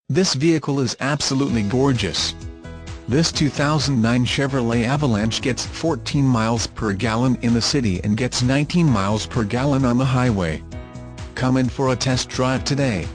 This vehicle is absolutely gorgeous. This 2009 Chevrolet Avalanche gets 14 miles per gallon in the city and gets 19 miles per gallon on the highway. Come in for a test drive today.